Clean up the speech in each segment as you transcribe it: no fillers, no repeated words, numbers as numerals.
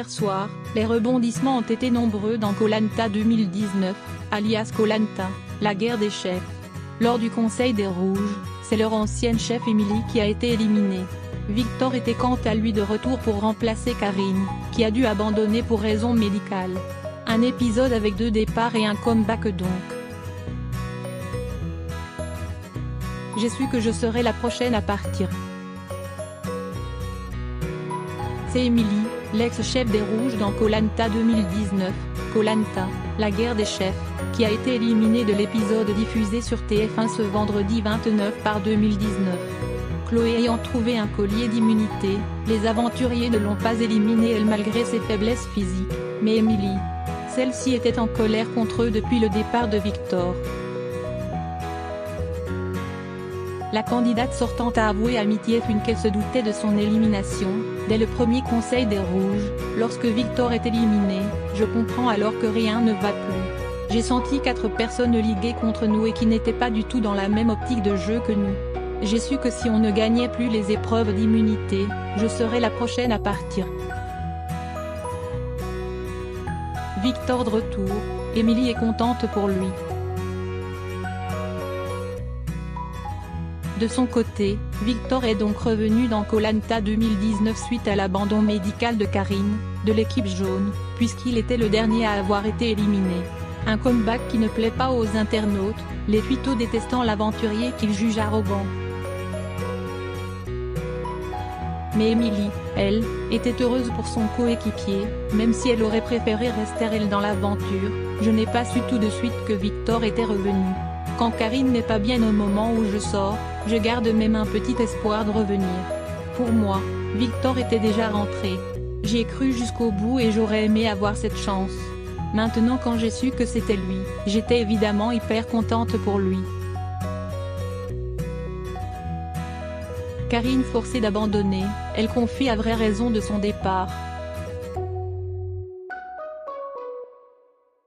hier soir, les rebondissements ont été nombreux dans Koh Lanta 2019, alias Koh Lanta, la guerre des chefs. Lors du Conseil des Rouges, c'est leur ancienne chef Emily qui a été éliminée. Victor était quant à lui de retour pour remplacer Karine, qui a dû abandonner pour raisons médicales. Un épisode avec 2 départs et un comeback donc. J'ai su que je serais la prochaine à partir. C'est Emily, l'ex-chef des Rouges dans Koh Lanta 2019, Koh Lanta, la guerre des chefs, qui a été éliminée de l'épisode diffusé sur TF1 ce vendredi 29/2019. Chloé ayant trouvé un collier d'immunité, les aventuriers ne l'ont pas éliminée elle malgré ses faiblesses physiques, mais Emily. Celle-ci était en colère contre eux depuis le départ de Victor. La candidate sortante a avoué à Midi F1 qu'elle se doutait de son élimination, dès le premier Conseil des Rouges, lorsque Victor est éliminé, je comprends alors que rien ne va plus. J'ai senti 4 personnes liguées contre nous et qui n'étaient pas du tout dans la même optique de jeu que nous. J'ai su que si on ne gagnait plus les épreuves d'immunité, je serais la prochaine à partir. Victor de retour, Emily est contente pour lui. De son côté, Victor est donc revenu dans Koh Lanta 2019 suite à l'abandon médical de Karine, de l'équipe jaune, puisqu'il était le dernier à avoir été éliminé. Un comeback qui ne plaît pas aux internautes, les twittos détestant l'aventurier qu'ils jugent arrogant. Mais Emily, elle, était heureuse pour son coéquipier, même si elle aurait préféré rester elle dans l'aventure. Je n'ai pas su tout de suite que Victor était revenu. Quand Karine n'est pas bien au moment où je sors, je garde même un petit espoir de revenir. Pour moi, Victor était déjà rentré. J'y ai cru jusqu'au bout et j'aurais aimé avoir cette chance. Maintenant quand j'ai su que c'était lui, j'étais évidemment hyper contente pour lui. Karine forcée d'abandonner, elle confie à vraie raison de son départ.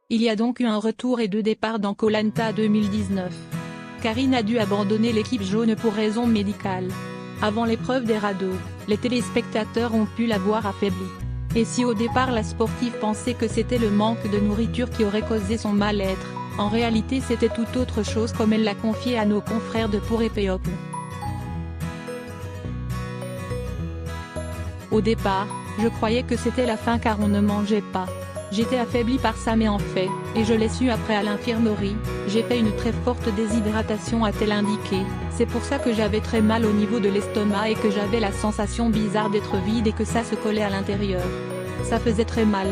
Il y a donc eu un retour et 2 départs dans Koh Lanta 2019. Karine a dû abandonner l'équipe jaune pour raisons médicales. Avant l'épreuve des radeaux, les téléspectateurs ont pu la voir affaiblie. Et si au départ la sportive pensait que c'était le manque de nourriture qui aurait causé son mal-être, en réalité c'était tout autre chose comme elle l'a confié à nos confrères de Pour et People. Au départ, je croyais que c'était la fin car on ne mangeait pas. J'étais affaiblie par ça mais en fait, et je l'ai su après à l'infirmerie, j'ai fait une très forte déshydratation a-t-elle indiqué, c'est pour ça que j'avais très mal au niveau de l'estomac et que j'avais la sensation bizarre d'être vide et que ça se collait à l'intérieur. Ça faisait très mal.